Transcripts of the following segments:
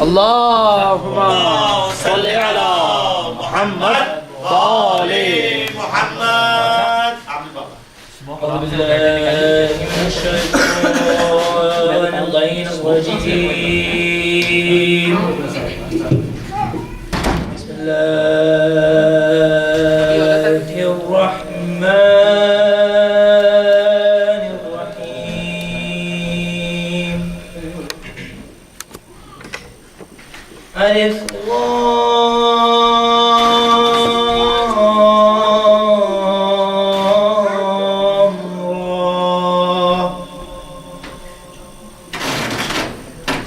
اللهم صل على محمد وآل محمد. أعوذ بالله من الشيطان الرجيم. بسم الله الرحمن الرحيم. ألف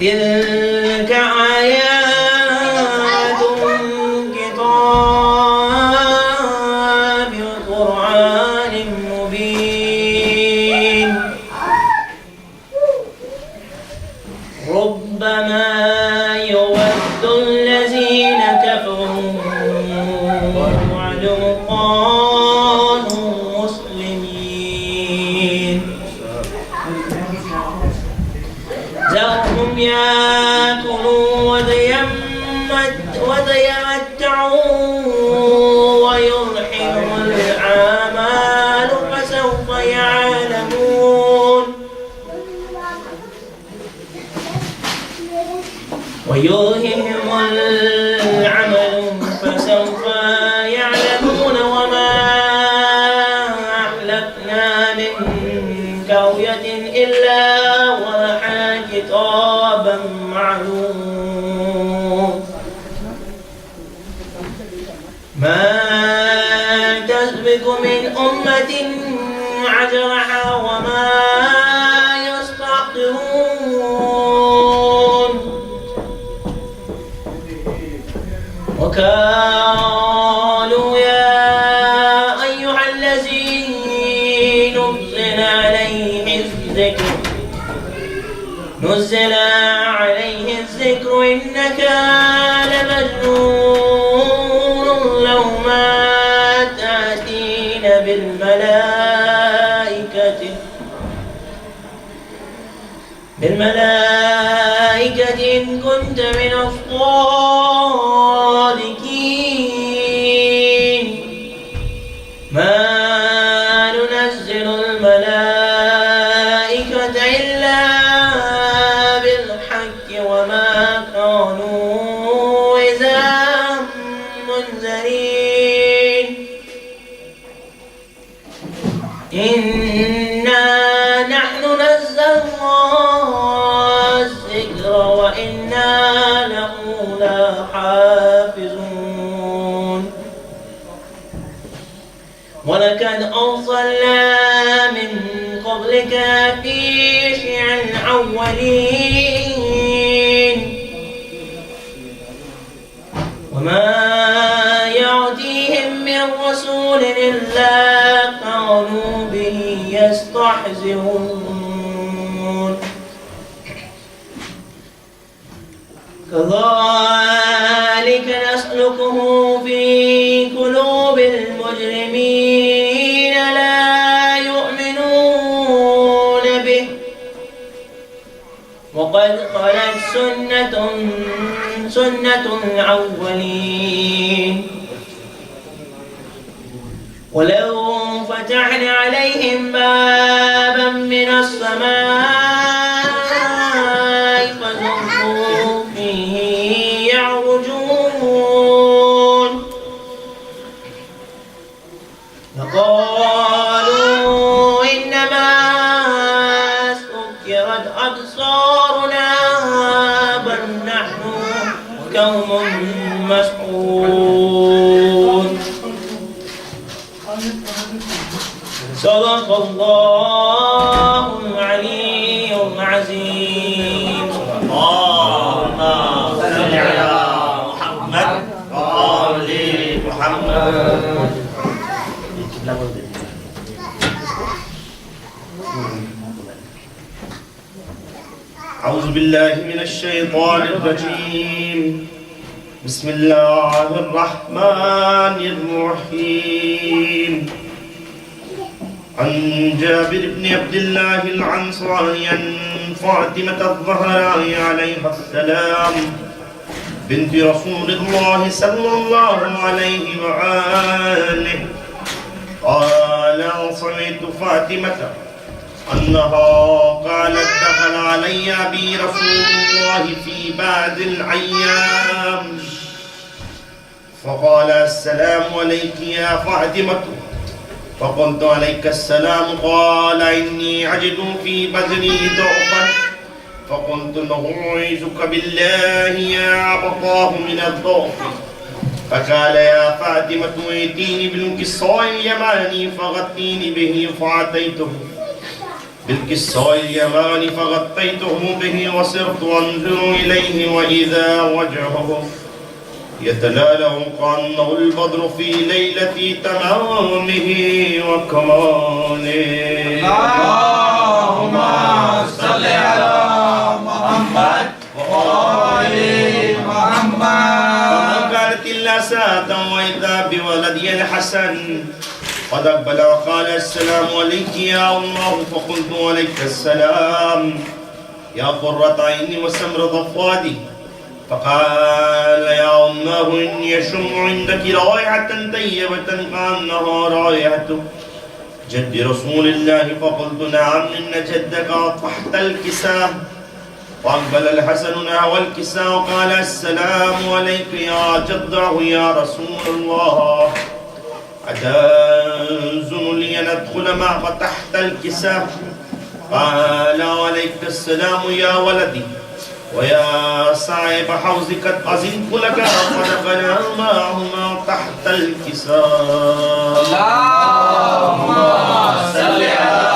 تلك آيات كتاب قرآن مبين ربما يود الذين كفروا ولو كانوا مسلمين ذرهم يأكلوا ويتمتعوا ويلههم الأعمال فسوف يعلمون وما أهلكنا من قرية إلا ولها كتابا معلوم ما تسبق من أمة أجرها وما يستأخرون وقالوا يا أيها الذي نزل عليه الذكر إنك لمجنون لو ما تأتينا بالملائكة إن كنت من الصادقين ما ننزل الملائكة إلا بالحق وما كانوا إذا منذرين إنا نحن نزلنا الذكر وإنا له لحافظون ولقد أرسلنا من قبلك في شيع الأولين وما يأتيهم من رسول إلا كانوا به يستهزئون كذلك نسلكه في قلوب المجرمين لا يؤمنون به وقد خلت سنة الأولين ولو فتحنا عليهم بابا من السماء فظلوا فيه يعرجون لقالوا إنما سكرت أبصارنا بل نحن قوم مسحورون صدق الله العلي العظيم. اللهم صل على محمد وآل محمد. أعوذ بالله من الشيطان الرجيم. بسم الله الرحمن الرحيم. عن جابر بن عبد الله الأنصاري فاطمة الزهراء عليها السلام بنت رسول الله صلى الله عليه وآله قال سمعت فاطمة أنها قالت دخل علي أبي رسول الله في بعض الأيام فقال السلام عليك يا فاطمة فقلت عليك السلام قال إني أجد في بدني ضعفا فقلت نعوذك بالله يا أبقاه من الضعف فقال يا فاطمة ائتيني بالكساء اليماني فغطيني به فأتيته بالكساء اليماني فغطيته به وصرت أنظر إليه وإذا وجهه يتلالأ كأنه البدر في ليلة تمامه وكماله. اللهم صل على محمد وآل محمد. فقالت إلا ساعة وإذا بولدي الحسن قد أقبل وقال السلام عليك يا الله فقلت عليك السلام يا قرة عيني وسمرة فؤادي فقال يا أماه إني أشم عندك رائحة طيبة كأنها رائحة جد رسول الله فقلت نعم إن جدك تحت الكساء فأقبل الحسن نحو الكساء وقال السلام عليك يا جده يا رسول الله أتأذن لي أن أدخل معك تحت الكساء قال عليك السلام يا ولدي ويا صاحب حوزك أذنت لك فدخل معهما تحت الكساء. اللهم صل على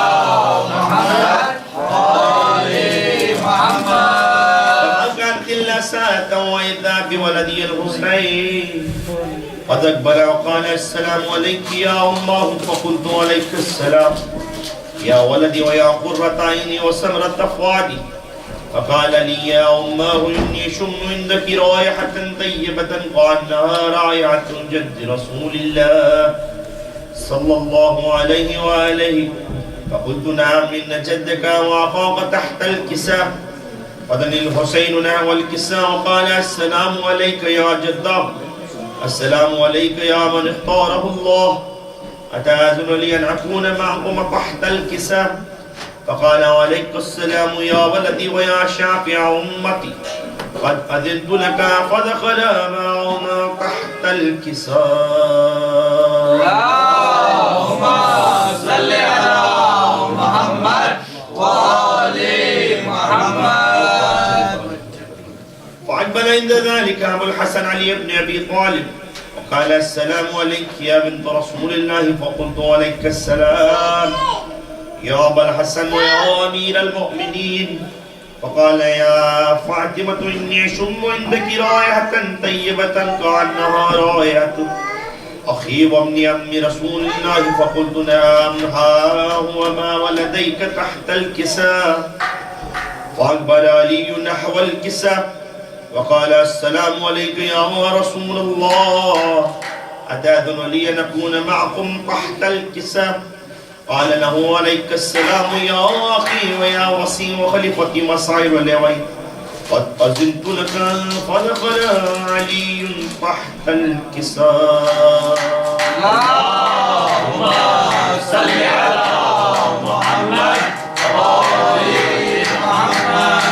محمد وآل محمد. فكانت إلا ساعة وإذا بولدي الحسين قد أقبل وقال السلام عليك يا أماه فقلت عليك السلام يا ولدي ويا قرة عيني وسمرة فؤادي فقال لي يا أماه إني شم عندك رائحة طيبة كأنها رائحة جد رسول الله صلى الله عليه وآله فقلت نعم إن جدك وأخاك تحت الكساء فدني الحسين نحو الكساء وقال السلام عليك يا جده السلام عليك يا من اختاره الله أتأذن لي أن أكون معكم تحت الكساء فقال عليك السلام يا ولدي ويا شافع أمتي قد أذنت لك فدخل معهما تحت الكساء. اللهم صل على محمد وآل محمد. فأقبل عند ذلك أبو الحسن علي بن أبي طالب وقال السلام عليك يا بنت رسول الله فقلت عليك السلام يا أبا الحسن ويا أمير المؤمنين فقال يا فاطمة إني أشم عندك رائحة طيبة كأنها رائحة أخي وابن عم رسول الله فقلت نعم ها هو ما ولديك تحت الكساء فأقبل علي نحو الكساء وقال السلام عليك يا رسول الله أتأذن لي أن أكون معكم تحت الكساء قال له عليك السلام يا أخي ويا وصي وخليفتي مصعب لوي قد أذنت لك فدخل علي تحت الكساء. اللهم صل على محمد وآل محمد.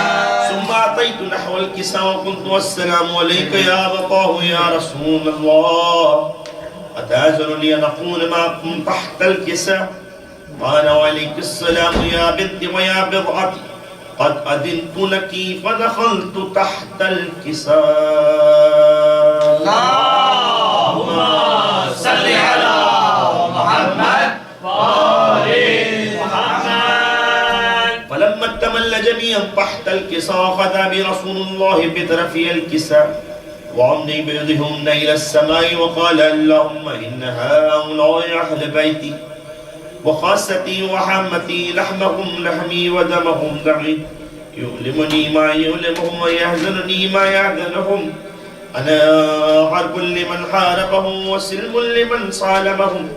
ثم أتيت نحو الكساء وقلت السلام عليك يا أبقاه يا رسول الله أتأذن لي أن أكون معكم تحت الكساء قال عليك السلام يا بنتي ويا بضعتي قد أذنت لك فدخلت تحت الكساء. اللهم صل على محمد وآل محمد. فلما اكتمل جميعا تحت الكساء أخذ برسول الله بطرفي الكساء وعمني بيضهن إلى السماء وقال اللهم إن هؤلاء أهل بيتي وخاصتي وحامتي لحمهم لحمي ودمهم دمي يؤلمني ما يؤلمهم ويحزنني ما يحزنهم أنا حرب لمن حاربهم وسلم لمن صالمهم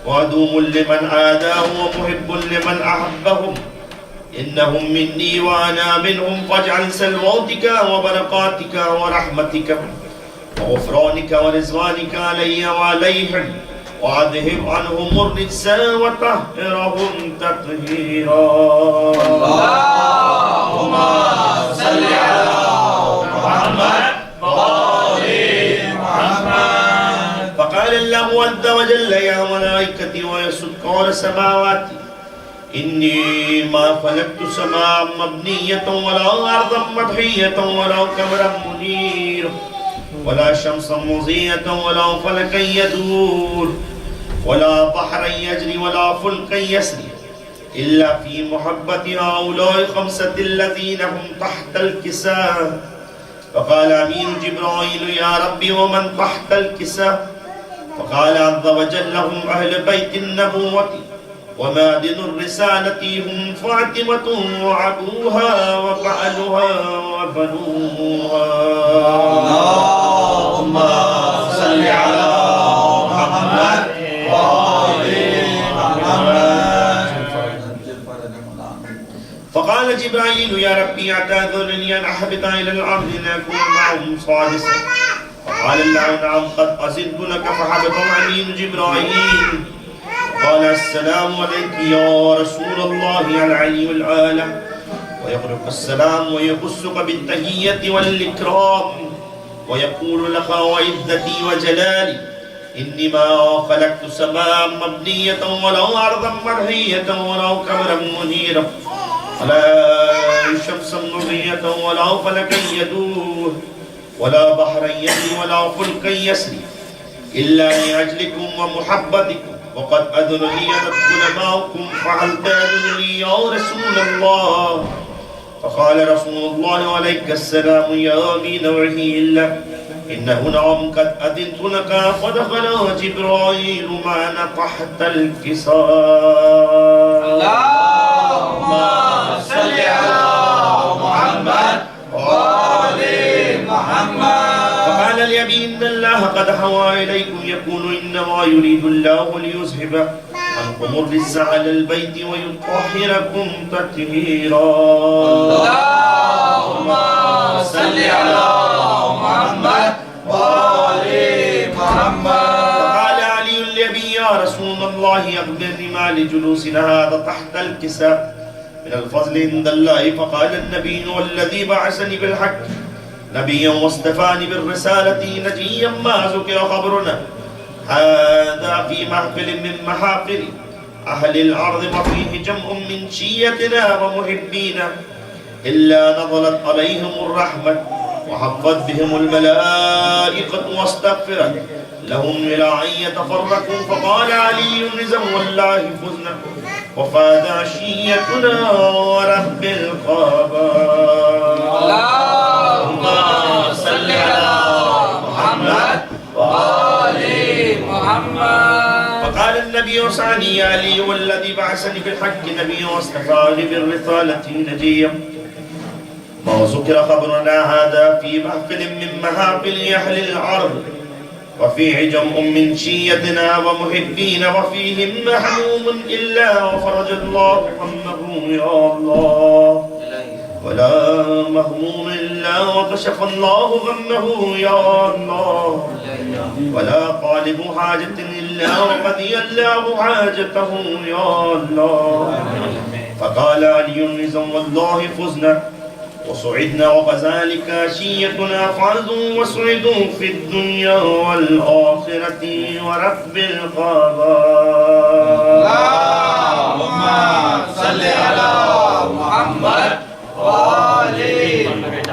وعدو لمن عاداه ومحب لمن أحبهم إنهم مني وأنا منهم فاجعل سلواتك وبركاتك ورحمتك وغفرانك ورزوانك علي وعليهم وأذهب عنهم الرجس وطهرهم تطهيرا. اللهم صل على محمد وآل محمد. فقال الله عز وجل يا ملائكتي ويا السماوات إني ما خلقت سماء مبنية ولا أرضا مدحية ولا قمرا منيرا ولا شمسا مضيئة ولا فلكا يدور ولا بحرا يجري ولا فلكا يسري إلا في محبة هؤلاء خمسة الذين هم تحت الكساء. فقال أمين جبرائيل يا ربي ومن تحت الكساء؟ فقال عز وجل هم أهل بيت النبوة ومادن الرسالة هم فاطمة وعبوها وفعلها وبنوها. اللهم صل على محمد وآل محمد. فقال جبرائيل يا ربي اعتذرني أن أحبط إلى الأرض لأكون معهم صادسا. فقال الله نعم قد أذنت لك. فحبط أمين جبرائيل قال السلام عليك يا رسول الله العلي العالم ويقرب السلام ويبصك بالتحية والإكرام ويقول لك وعزتي وجلالي إني ما خلقت سماء مبنية ولا أرضا مرحية ولا قمرا منيرا ولا شمسا مضيئة ولا فلكا يدور ولا بحرا يجري ولا فلكا يسري إلا لأجلكم ومحبتكم وقد أذن لي أن أدخل معكم فهل تأذن لي يا رسول الله؟ فقال رسول الله عليك السلام يا أمين وعهي إنه نعم قد أذنت لك. فدخل جبرائيل معنا تحت الكساء. اللهم صل على محمد وآل محمد. فقال اليمين إن الله قد هوى إليكم يقول إنما يريد الله ليذهب عنكم الرجس على البيت ويطهركم تطهيرا. اللهم صل على محمد وآل محمد. فقال علي النبي يا رسول الله أخبرني ما لجلوسنا هذا تحت الكساء من الفضل عند الله. فقال النبي والذي بعثني بالحق نبيا واصطفاني بالرسالة نجيا ما ذكر خبرنا هذا في محفل من محافل أهل الأرض وفيه جمع من شيتنا ومحبينا إلا نزلت عليهم الرحمة وحفت بهم الملائكة واستغفرت لهم إلى أن يتفرقوا. فقال علي نزم والله فزنا وفاد عشيتنا ورب القبائل. اللهم صل على محمد وآل محمد. فقال النبي ثاني يا علي والذي بعثني بالحق نبيا واصطفاني بالرسالة نجيا ما ذكر خبرنا هذا في محفل من محافل أهل الأرض وفيه جمع من شيتنا ومحبين وفيهم محموم إلا وفرج الله همه يا الله ولا مهموم إلا وكشف الله غمه يا الله ولا طالب حاجة إلا وقضي الله حاجته يا الله. فقال علي نزم والله فزنا وسعدنا وكذلك عشيتنا فازوا وسعدوا في الدنيا والآخرة ورب القضاء. اللهم صل على محمد وآل محمد.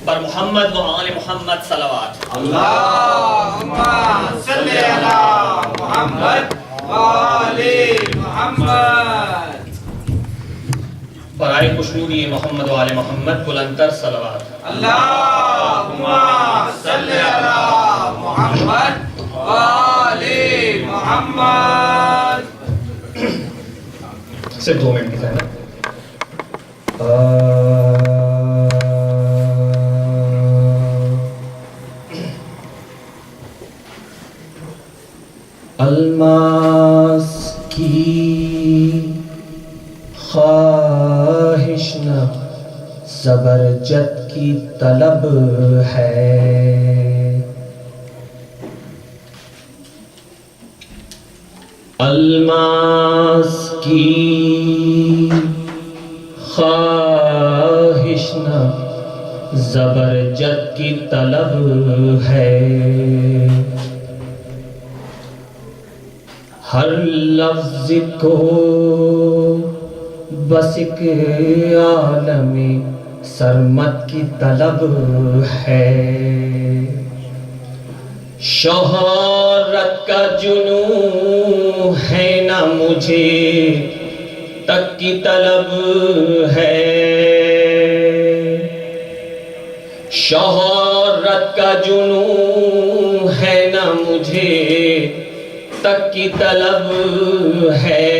پر محمد و آل محمد صلوات. اللهم صل على محمد وآل محمد. برائے خوشنودی محمد و آل محمد بلندتر صلوات. اللهم صل على محمد وآل محمد. صرف 2 منٹ کی ٹائم. الماس کی خواہش نہ زبرجد کی طلب ہے، الماس کی خواہش نہ زبرجد کی طلب ہے، ہر لفظ کو بس ایک عالم سرمد کی طلب ہے، شہرت کا جنون ہے نہ مجھے تک کی طلب ہے، شہرت کا جنون ہے نہ مجھے تک کی طلب ہے،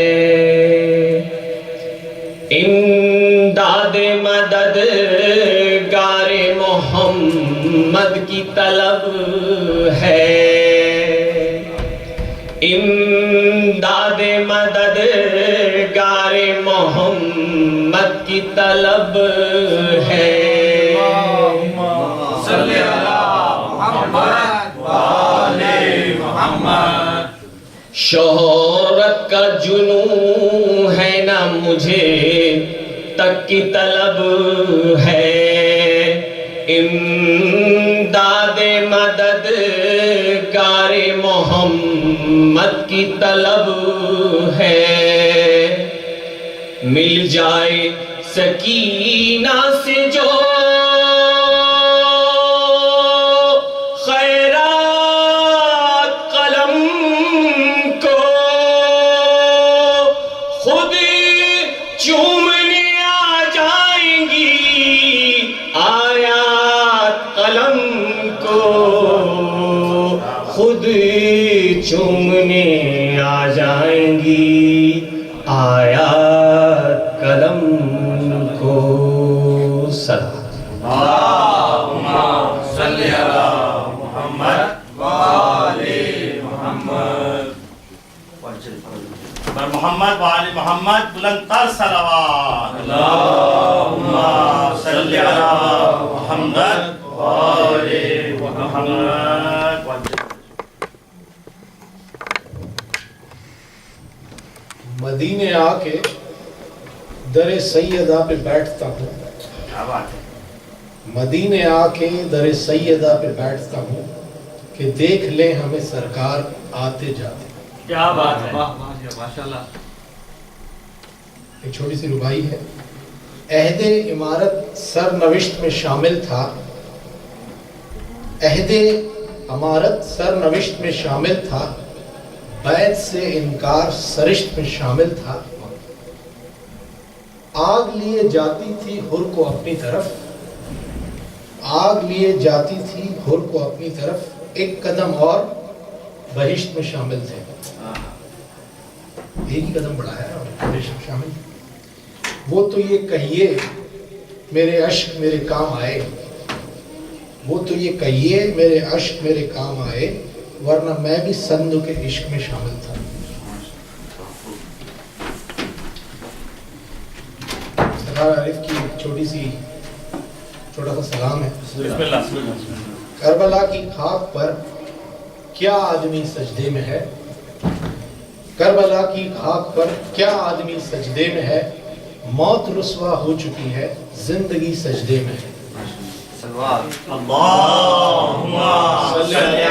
امداد مدد گار محمد کی طلب ہے، امداد مدد گار محمد کی طلب ہے، صلی اللہ محمد وآل محمد، شہرت کا جنون ہے نہ مجھے تک کی طلب ہے، امداد مدد گار محمد کی طلب ہے، مل جائے سکینہ سے جو چومنے آ جائیں گی آیات قلم کو، سلام اللہم صلی علی محمد وآل محمد، بر محمد وآل محمد بلند تر صلوات، اللہم صلی علی محمد وآل محمد۔ مدینے آ کے در سیدہ پہ بیٹھتا ہوں، کیا بات ہے، مدینے آ کے در سیدہ پہ بیٹھتا ہوں کہ دیکھ لیں ہمیں سرکار آتے جاتے۔ کیا بات ہے، ماشاءاللہ۔ ایک چھوٹی سی ربائی ہے، عہد امارت سرنوشت میں شامل تھا، عہد امارت سرنوشت میں شامل تھا، بیعت سے انکار سرشت میں شامل تھا، آگ لیے جاتی تھی حر کو اپنی طرف، آگ لیے جاتی تھی حر کو اپنی طرف، ایک قدم اور بہشت میں شامل تھے، ایک ہی قدم بڑھایا اور بہشت میں شامل تھے۔ وہ تو یہ کہیے میرے عشق میرے کام آئے، وہ تو یہ کہیے میرے عشق میرے کام آئے، ورنہ میں بھی سندھ کے عشق میں شامل تھا۔ سرکار عارف کی چھوٹا سا سلام ہے۔ بسم اللہ۔ کربلا کی خاک پر کیا آدمی سجدے میں ہے، کربلا کی خاک پر کیا آدمی سجدے میں ہے، موت رسوا ہو چکی ہے زندگی سجدے میں ہے۔ اللہم صلی علی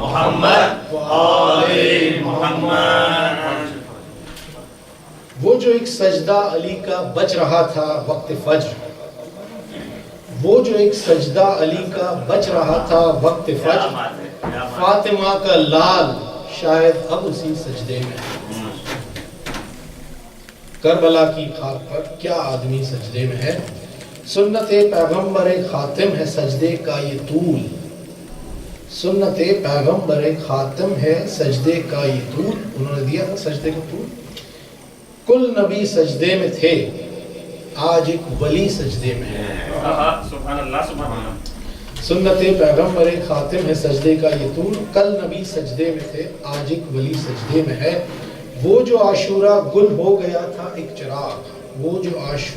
محمد وآل محمد۔ وہ جو ایک سجدہ علی کا بچ رہا تھا وقت فجر، وہ جو ایک سجدہ علی کا بچ رہا تھا وقت فجر، فاطمہ کا لال شاید اب اسی سجدے میں ہے۔ کربلا کی خاک پر کیا آدمی سجدے میں ہے، سنت پیغمبر خاتم ہے سجدے کا یہ طول، سنت پیغمبر خاتم ہے سجدے کا یہ طول، انہوں نے دیا تھا سجدے کا طول۔ کل نبی سجدے میں تھے، آج ایک ولی سجدے میں ہے۔ سبحان اللہ سبحان اللہ۔ سنت پیغمبر خاتم ہے سجدے کا یہ طول. کل نبی سجدے میں تھے، آج ایک ولی سجدے میں ہے. وہ جو عاشورہ گل ہو گیا تھا ایک چراغ، وہ جو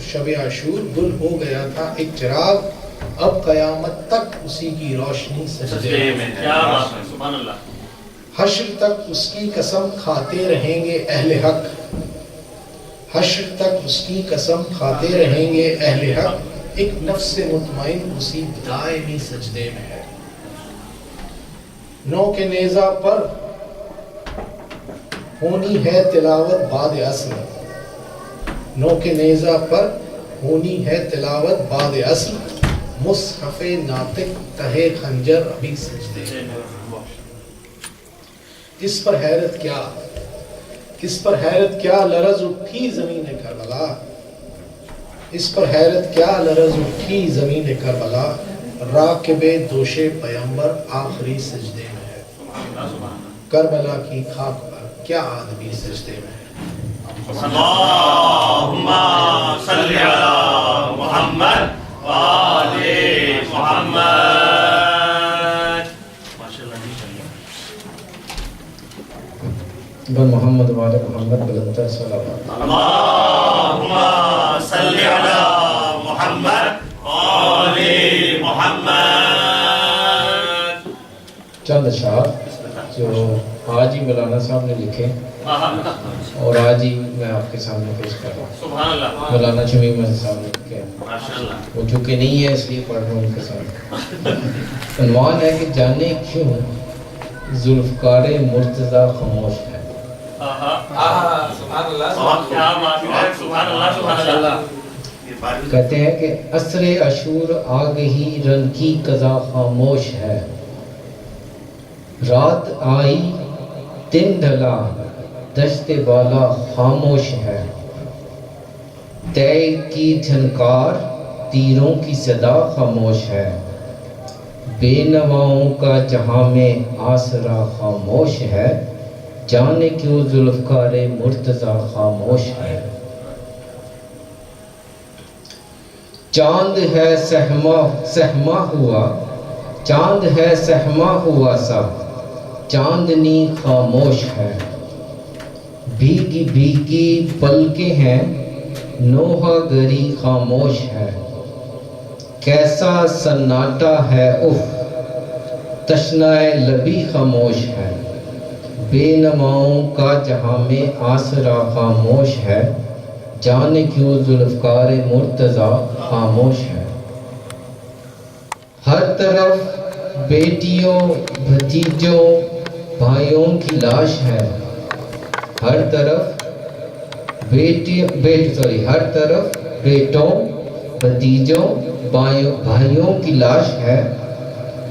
شب عاشور گل ہو گیا تھا ایک چراغ، اب قیامت تک اسی کی روشنی سجدے میں ہے. کیا بات ہے، سبحان اللہ. حشر تک اس کی قسم کھاتے رہیں گے اہل حق، حشر تک اس کی قسم کھاتے رہیں گے اہل حق. ایک نفس مطمئن اسی دائمی سجدے میں ہے. نو کے نیزہ پر ہونی ہے تلاوت بعد اصل، نو کے نیزہ پر ہونی ہے تلاوت بعد اصل. مصحف ناطق تہے خنجر ابھی سجدے میں. اس پر حیرت کیا، اس پر حیرت کیا لرز اٹھی زمین کربلا، اس پر حیرت کیا لرز اٹھی زمین کربلا. راکب دوش پیمبر آخری سجدے میں ہے. کربلا کی خاک پر کیا آدمی سجدے میں ہے. اللہم صلی علی محمد وآل محمد. بن محمد وآل محمد بلندر صلوات. اللہم صلی علی محمد وآل محمد. چند اشعار جو آج ہی مولانا صاحب نے لکھے اور آج ہی میں آپ کے سامنے پیش کر رہا ہوں. سبحان اللہ. مولانا شمیم احمد صاحب نے لکھے ہیں. ماشاءاللہ. وہ چونکہ نہیں ہے اس لیے پڑھ رہا ہوں ان کے سامنے. عنوان ہے کہ جانے کیوں ذوالفقار مرتضیٰ خاموش ہے. سبحان اللہ. کیا بات ہے، سبحان اللہ، سبحان اللہ. کہتے ہیں کہ عصر عاشور آ گئی رن کی قضا خاموش ہے. رات آئی دن ڈھلا دشت بالا خاموش ہے. طے کی جھنکار تیروں کی صدا خاموش ہے. بے نواؤں کا جہاں میں آسرا خاموش ہے. جانے کیوں ذوالفقار مرتضیٰ خاموش ہے. چاند ہے سہما ہوا، چاند ہے سہما ہوا سا، چاندنی خاموش ہے. بھیگی بھیگی پلکیں ہیں نوحہ گری خاموش ہے. کیسا سناٹا ہے اف تشنائے لبی خاموش ہے. بے نواؤں کا جہاں میں آسرا خاموش ہے. جانے کیوں ذوالفقار مرتضیٰ خاموش ہے. ہر طرف بیٹیوں بھتیجوں بھائیوں کی لاش ہے. ہر طرف ہر طرف بیٹوں بھتیجوں بھائیوں کی لاش ہے.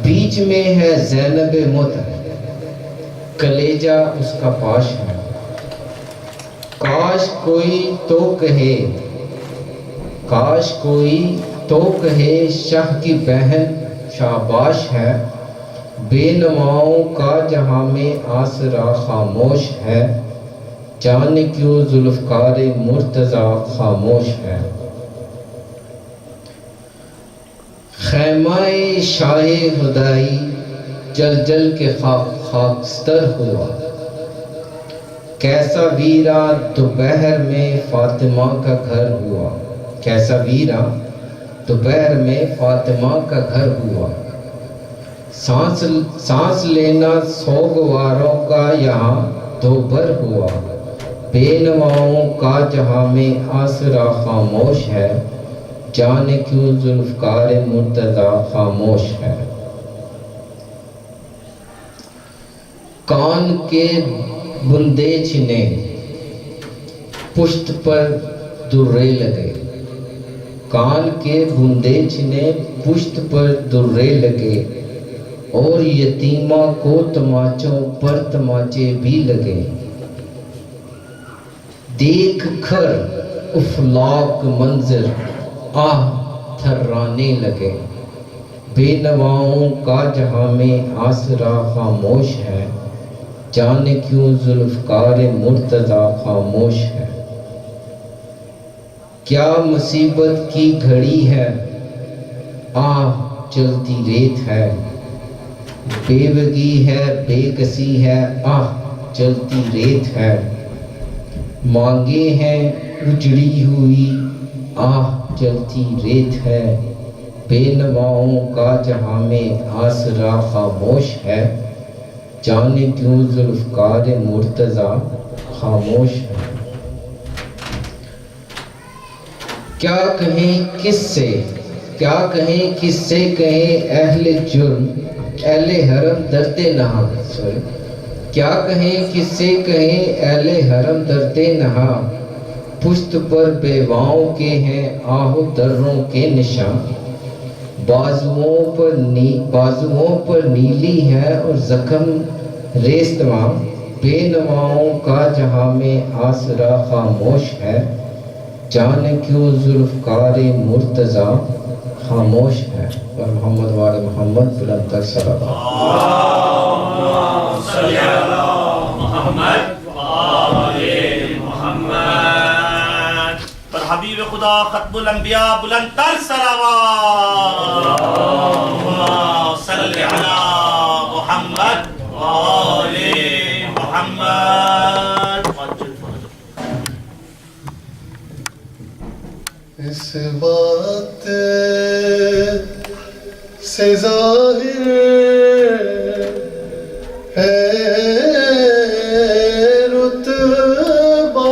بیچ میں ہے زینب مطر کلیجہ اس کا پاش ہے. کاش کوئی تو کہے، کاش کوئی تو کہے شاہ کی بہن شاباش ہے. بے نواؤں کا جہاں میں آسرا خاموش ہے. جانے کیوں ذوالفقار مرتضیٰ خاموش ہے. خیمہ شاہ خدائی جل جل کے خاکستر ہوا. کیسا ویرا دوپہر میں فاطمہ کا گھر ہوا. کیسا ویرا دوپہر میں فاطمہ کا گھر ہوا. سانس لینا سوگواروں کا یہاں دوبر ہوا. بے نواؤں کا جہاں میں آسرا خاموش ہے. جانے کیوں ذوالفقار مرتضیٰ خاموش ہے. کان کے بندے چھنے پشت پر درے لگے. کان کے بندے چھنے پشت پر درے لگے. اور یتیمہ کو تماچوں پر تماچے بھی لگے. دیکھ کر افلاک منظر آہ تھرانے لگے. بے نواؤں کا جہاں میں آسرا خاموش ہے. جانے کیوں ذوالفقار مرتضیٰ خاموش ہے. کیا مصیبت کی گھڑی ہے آہ چلتی ریت ہے، بے بگی ہے بے کسی ہے آہ چلتی ریت ہے، مانگے ہیں اجڑی ہوئی آہ چلتی ریت ہے، بے نواؤں کا جہاں میں آسرا خاموش ہے، جانے کیوں ذوالفقار مرتضیٰ خاموش ہے۔ کیا کہیں کس سے کہیں اہل جرم اہل حرم درد نہا، کیا کہیں کس سے کہیں اہل حرم درد نہا، پشت پر بیواؤں کے ہیں آہ دروں کے نشان، بازوؤں پر نیلی ہے اور زخم ریستواں، بے نواؤں کا جہاں میں آسرا خاموش ہے، جانے کیوں ذوالفقار مرتضیٰ خاموش ہے۔ اور محمد وال محمد بلند تر صلی اللہ صلی علی محمد وآل محمد۔ پر حبیب خدا ختم الانبیاء بلند تر صلوات، صلی علی محمد وآل محمد۔ اس بات سے ظاہر ہے رتبہ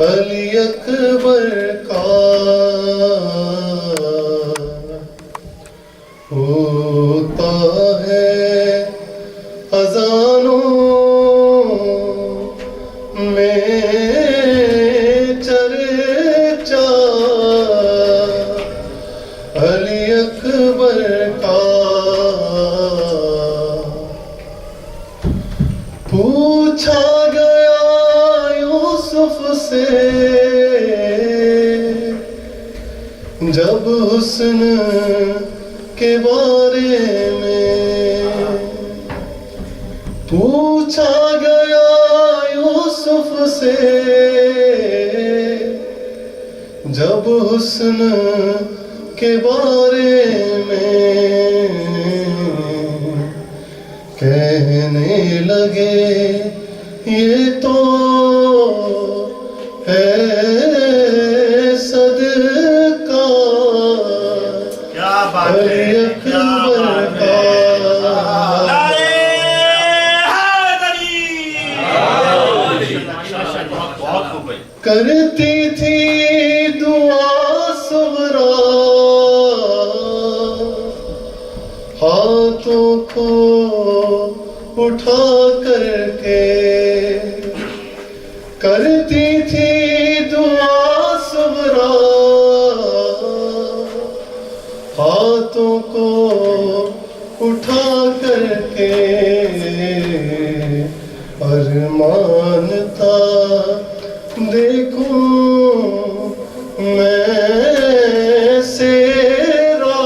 علی اکبر کا، ہوتا ہے اذانوں میں چرچا علی اکبر کا، پوچھا گیا یوسف سے جب حسن کے بارے میں، پوچھا گیا یوسف سے جب حسن کے بارے میں، کہنے لگے یہ تو ہے صدقہ کیا بات ہے، علی اکبر کا، نعرہ حیدری۔ بہت خوب بھائی۔ کرتی تھی دعا صغرا ہاتھوں کو اٹھا کر کے، کرتی تھی دعا صغرا ہاتھوں کو اٹھا کر کے، ارمان تھا دیکھوں میں سیرا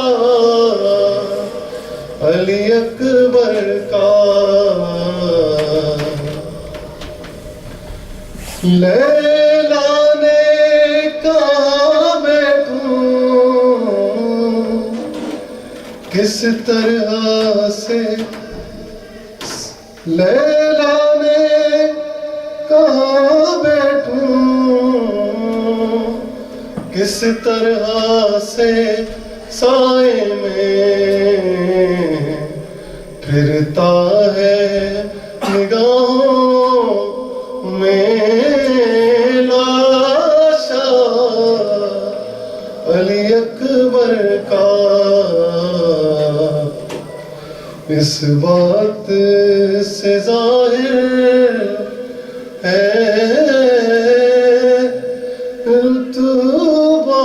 علی اکبر کا، لیلا نے کہا بیٹھوں کس طرح سے، لیلا نے کہا بیٹھوں کس طرح سے سائے میں، پھرتا ہے نگاہوں میں لاشا علی اکبر کا، اس بات سے ظاہر ہے رتبہ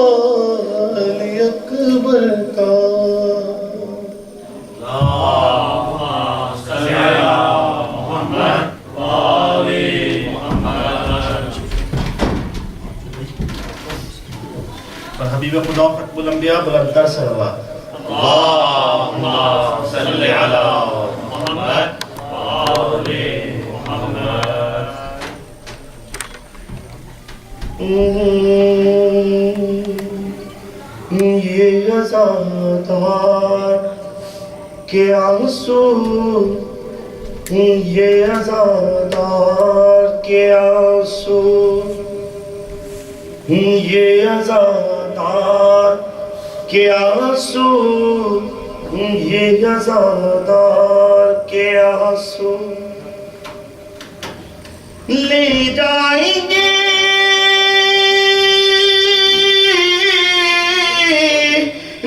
علی اکبر کا۔ صلی علی محمد وآل محمد۔ پر حبیب خدا ختم الانبیاء بلند تر صلوات، اللہم صلی علی محمد وآل محمد۔ یہ عزادار کے آنسو، یہ عزادار کے آنسو، یہ عزادار کے آنسو، یہ عزادار کے آنسو لے جائیں گے،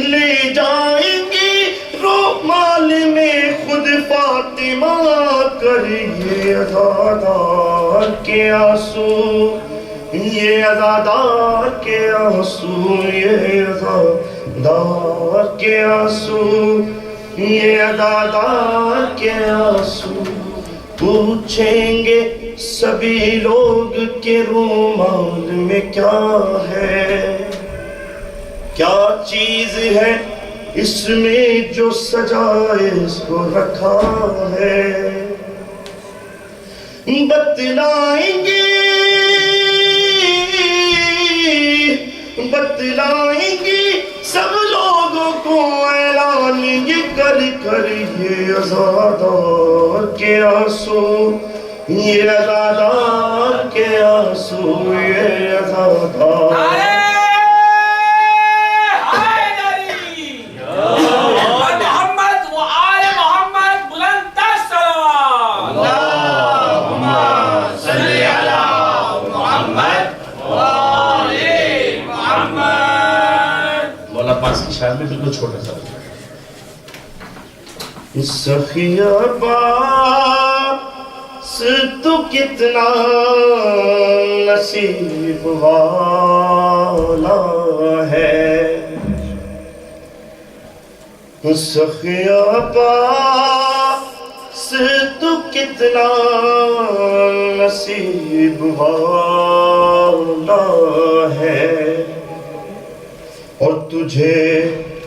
لے جائیں گے رومال میں خود فاطمہ کر، یہ عزادار کے آنسو، یہ عزادار کے آنسو، یہ عزادار کے آنسو، یہ عزادار کے آنسو پوچھیں گے سبھی لوگ کہ رومال میں کیا ہے، کیا چیز ہے اس میں جو سجائے اس کو رکھا ہے، بتلائیں گے، بتلائیں گے سب لوگوں کو اعلان یہ کر کر، یہ عزادار کے آنسو، یہ عزادار کے آنسو، یہ عزادار شاید میں بالکل چھوٹا سا سخی عباس تو کتنا نصیب والا ہے، سخی عباس تو کتنا نصیب والا ہے، اور تجھے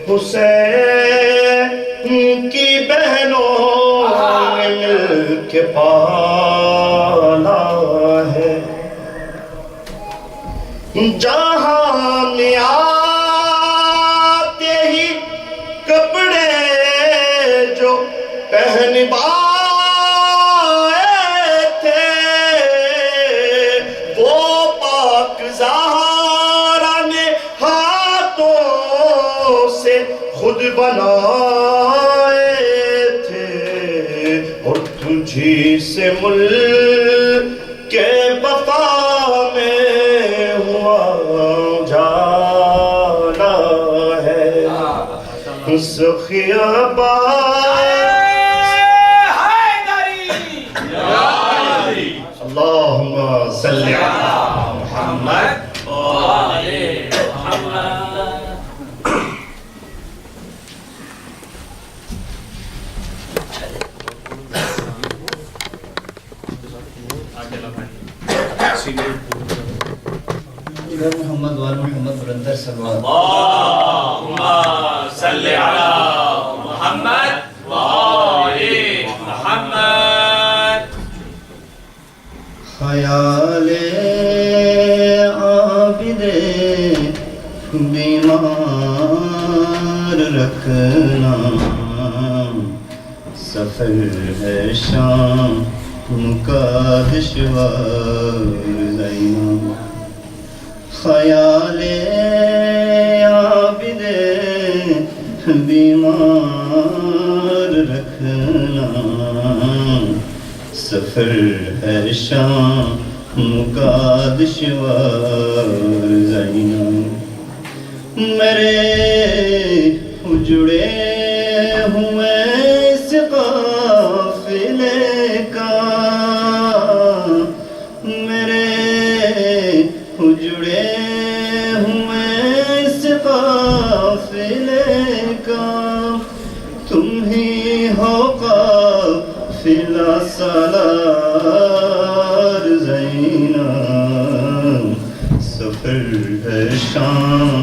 حسین کی بہنوں نے مل کے پالا ہے، جہاں میں آتے ہی کپڑے جو پہنوائے تھے وہ پاک زہرا نے سے خود بنائے تھے، اور تجھی سے ملک وفا میں ہوا جانا ہے، سخی اللہم صلی علی محمد محمد وآل محمد برندر سلوات اللہم صلی علی محمد وآل محمد. خیال عابد بیمار رکھنا، سفر ہے شام کا دشوار زینا، خیال عابد بیمار رکھنا، سفر ہے شام کا دشوار زینا، میرے اجڑے ہوئے اس قافلے کا، میرے اجڑے ہوئے اس قافلے کا، تم ہی ہو قافلہ سالار زینا، سفر ہے شام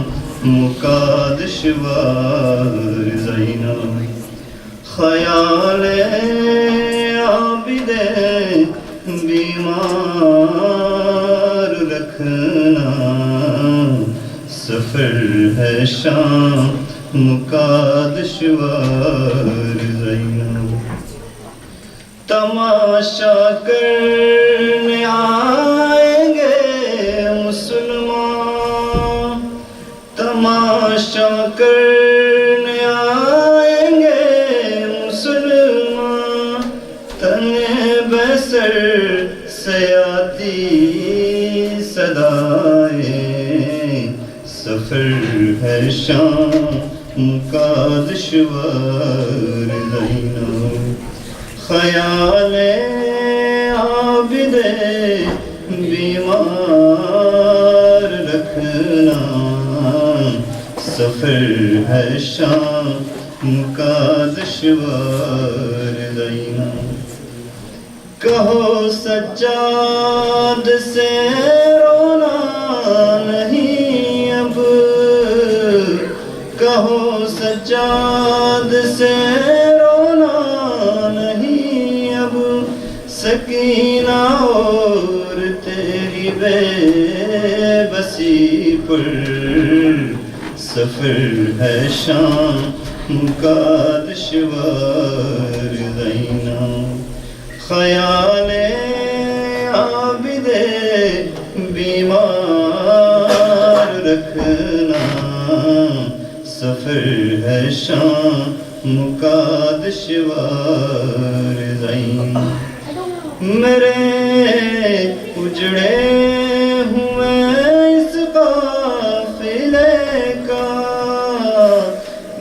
کا دشوار زینا، خیال عابد بیمار رکھنا، سفر سفر ہے شام کا دشوار زینب تماشا کرنے آئیں گے مسلمان تماشا کرنے آئیں گے مسلمان تن بسر سے آتی صدائیں سفر ہے شام کا دشوار زینب خیال عابد بیمار رکھنا سفر ہے شام کا دشوار زینب کہو سجاد سے رونا نہیں اب کہو سجاد سے رونا نہیں اب سکینہ اور تیری بے بسی پر سفر ہے شام کا دشوار زینب خیال عابد بیمار رکھنا سفر ہے شام کا دشوار زینب میرے اجڑے ہوئے اس قافلے کا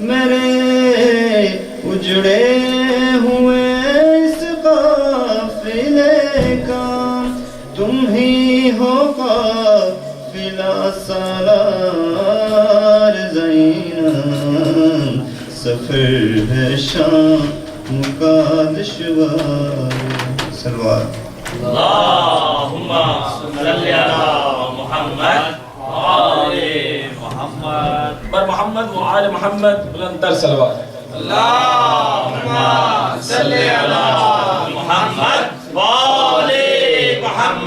میرے اجڑے ہوئے تم ہی ہو قافلہ سالار زینب سفر ہے شام کا دشوار سلوات اللہم صلی علی محمد آل محمد بر محمد و آل محمد بلندر سلوات اللہم صلی علی محمد وآل محمد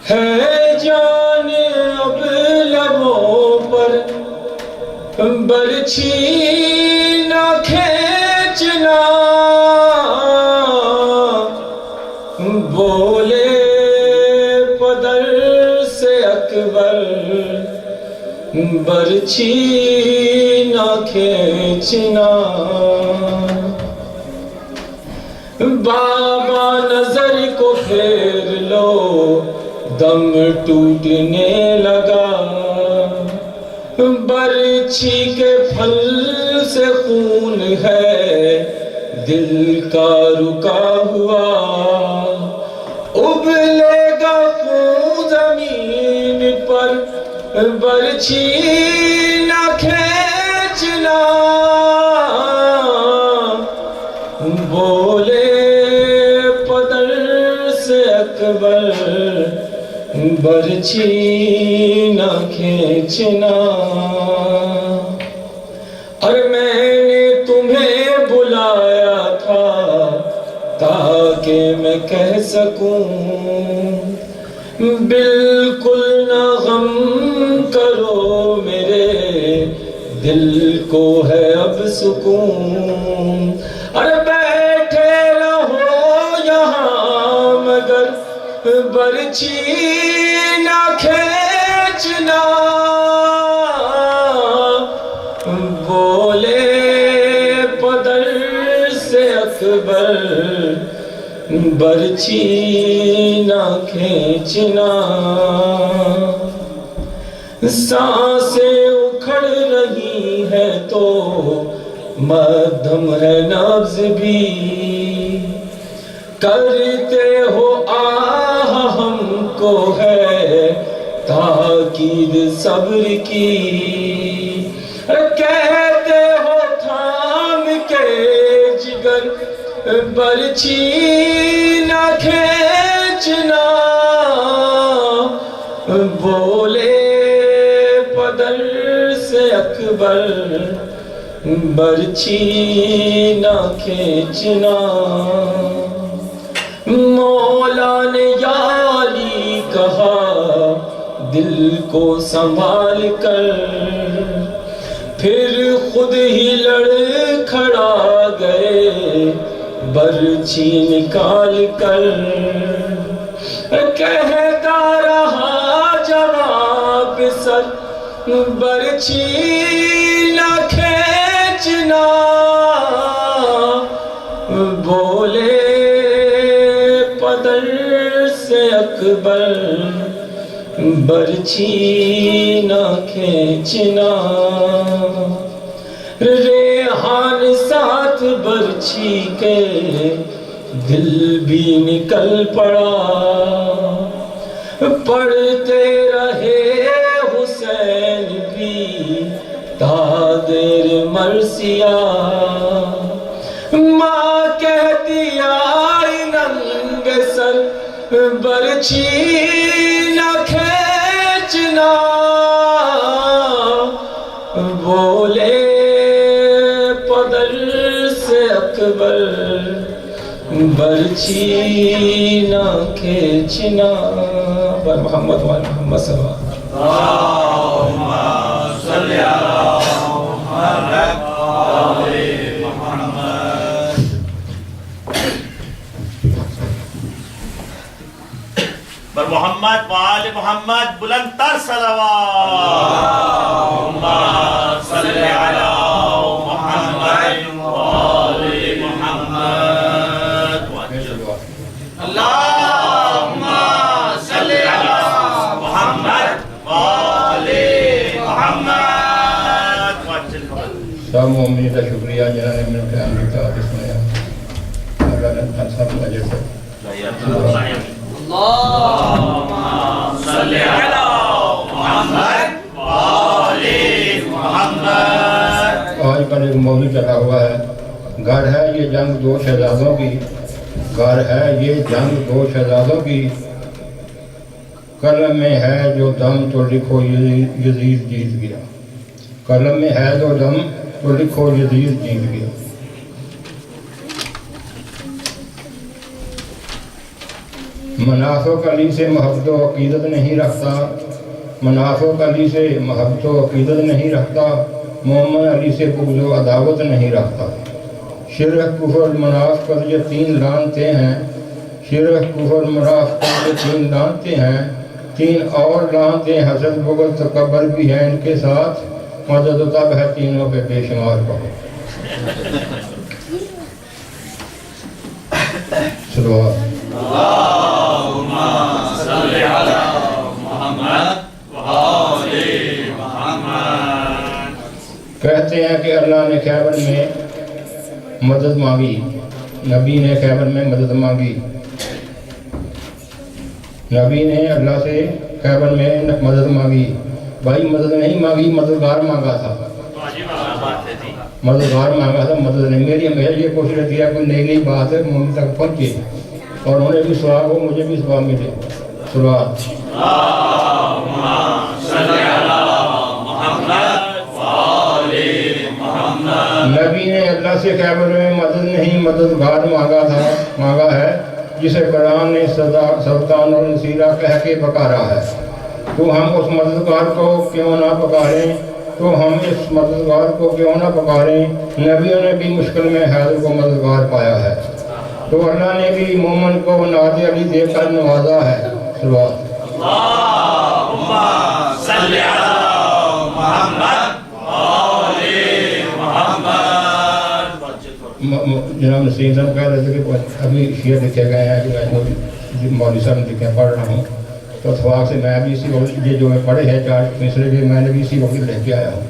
ہے جان اب لبوں پر برچھی نہ کھینچنا بولے پدر سے اکبر برچھی نہ کھینچنا بابا نظر کو پھیر لو دم ٹوٹنے لگا برچھی کے پھل سے خون ہے دل کا رکا ہوا ابلے گا خون زمین پر برچھی نہ کھینچنا بولے پدر سے اکبر برچھی نہ کھینچنا اور میں نے تمہیں بلایا تھا تاکہ میں کہہ سکوں بالکل نہ غم کرو میرے دل کو ہے اب سکون اور بیٹھے رہو یہاں مگر برچھی نہ کھینچنا بولے پدر سے اکبر برچھی نہ کھینچنا سانسیں اکھڑ رہی ہے تو مدھم ہے نبض بھی کرتے ہو آہ ہم کو ہے تاکید صبر کی کہتے ہو تھام کے جگر برچھی نہ کھینچنا بولے پدر سے اکبر برچھی نہ کھینچنا مولا نے یا علی کہا دل کو سنبھال کر پھر خود ہی لڑ کھڑا گئے برچھی نکال کر کہتا رہا جواب سر برچھی نہ کھینچنا بولے پدر سے اکبر برچھی نہ کھینچنا ریحان ساتھ برچھی کے دل بھی نکل پڑا پڑھتے رہے حسین بھی تا دیر مرثیہ ماں کہتی آئی ننگ سر برچھی نہ کھینچنا بولے پدر سے اکبر برچھی نہ کھینچنا بر محمد و محمد صلی اللہ علیہ بر محمد و آل محمد بلند تر صلوات اللہم صلی علی محمد و آل محمد اللہم صلی علی محمد و آل محمد سب مومنین کا شکریہ جنہوں نے مل کے ہم کا سنایا اللہ نے سب اجر سے اللہم صلی علی محمد و آل محمد آج کل ایک موضوع چلا ہوا ہے گھر ہے یہ جنگ دو شہزادوں کی گھر ہے یہ جنگ دو شہزادوں کی قلم میں ہے جو دم تو لکھو یزید جیت گیا قلم میں ہے جو دم تو لکھو یزید جیت گیا مناف و علی سے محبت و عقیدت نہیں رکھتا مناف و علی سے محبت و عقیدت نہیں رکھتا محمد علی سے بغض و عداوت نہیں رکھتا شرک کفر مناف پر یہ تین لانتے ہیں شرک کفر مناف پر یہ تین لانتے ہیں تین اور لانتے حسد بغض تکبر بھی ہیں ان کے ساتھ مدد و تب ہے تینوں پہ بے شمار پڑھو صلوات اللہم صلی علی محمد و آل محمد کہتے ہیں کہ اللہ نے خیبر میں مدد مانگی نبی نے خیبر میں مدد مانگی نبی نے اللہ سے خیبر میں مدد مانگی بھائی مدد نہیں مانگی مددگار مانگا تھا مددگار مانگا تھا مدد نہیں میری ہمیشہ یہ کوشش رہتی ہے کوئی نئی نئی بات ہے مومن تک پہنچے اور انہیں بھی ثواب ہو مجھے بھی ثواب ملے صلوات اللہم صلی علی محمد و آل محمد نبی نے اللہ سے خیبر میں مدد نہیں مددگار مانگا ہے جسے قرآن نے سلطان اور نصیرہ کہہ کے پکارا ہے تو ہم اس مددگار کو کیوں نہ پکاریں نبیوں نے بھی مشکل میں حیدر کو مددگار پایا ہے تو اللہ نے بھی مومن کو ناد علی دے کر نوازا ہے صلوات اللہم صلی علی محمد و آل محمد جناب نسیم صاحب کہہ رہے تھے کہ ابھی شعر لکھے گئے ہیں کہ میں مولوی صاحب نے لکھے پڑھ رہا ہوں تو اتفاق سے میں بھی اسی وقت یہ جو میں پڑھے ہیں چار مصرے بھی میں نے بھی اسی وقت لے کے آیا ہوں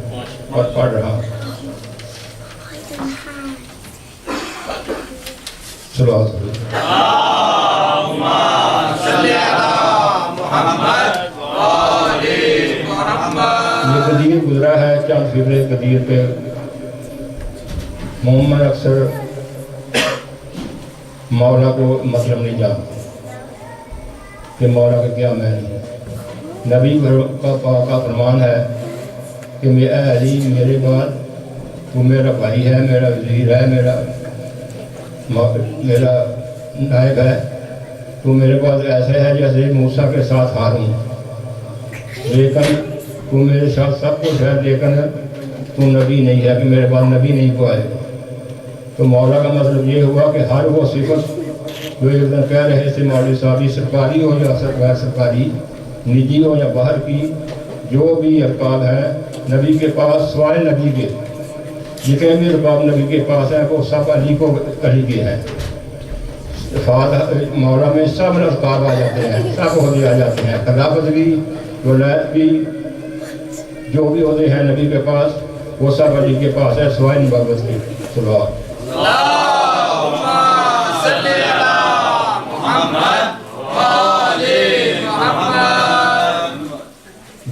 اور پڑھ رہا ہوں صلوات اللہم صلی علی محمد و آل محمد یہ قدیر گزرا ہے چند فکرے قدیر پہ محمد اکثر مولا کو مطلب نہیں جانتا کہ مولا کا کیا معنی ہے نبی کا فرمان ہے کہ اے علی میرے بعد تو میرا بھائی ہے میرا وزیر ہے میرا نائب ہے تو میرے پاس ایسے ہے جیسے موسیٰ کے ساتھ ہارون لیکن تو میرے ساتھ سب کچھ ہے، لیکن تو نبی نہیں ہے کہ میرے پاس نبی نہیں کو آئے. تو مولا کا مطلب یہ ہوا کہ ہر وہ صفت جو ایک دن کہہ رہے تھے مولوی صاحب، سرکاری ہو یا غیر سرکاری، نجی ہو یا باہر کی، جو بھی ارکاب ہیں نبی کے پاس سوائے نبی کے، جتنے بھی ارکاب نبی کے پاس ہیں وہ سب علی کو علی کے ہیں. مولا میں سب ارکاب آ جاتے ہیں، سب عہدے آ جاتے ہیں، خلافت بھی، ولایت بھی، جو بھی عہدے ہیں نبی کے پاس وہ سب علی کے پاس ہے سوائے نبوت کے. صلوات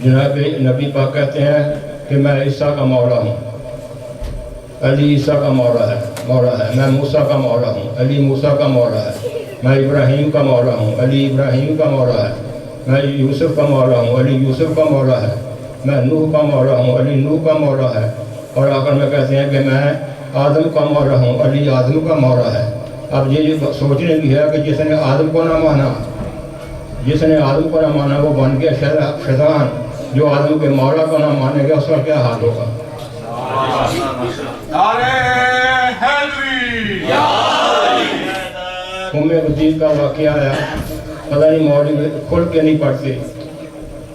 جناب نبی پاک کہتے ہیں کہ میں عیسیٰ کا مولا ہوں، علی عیسیٰ کا مولا ہے. میں موسیٰ کا مولا ہوں، علی موسیٰ کا مولا ہے. میں ابراہیم کا مولا ہوں، علی ابراہیم کا مولا ہے. میں یوسف کا مولا ہوں، علی یوسف کا مولا ہے. میں نوح کا مولا ہوں، علی نوح کا مولا ہے. اور آخر میں کہتے ہیں کہ میں آدم کا مولا ہوں، علی آدم کا مولا ہے. اب یہ سوچنے کی ہے کہ جس نے آدم کو نہ مانا، جس نے آدم کو نہ مانا وہ بن گیا شیطان. جو آدم کے مولا کو نہ مانے گا اس کا کیا حال ہوگا؟ غدیر کا واقعہ آیا، پتہ نہیں مولوی کھل کے نہیں پڑھتے.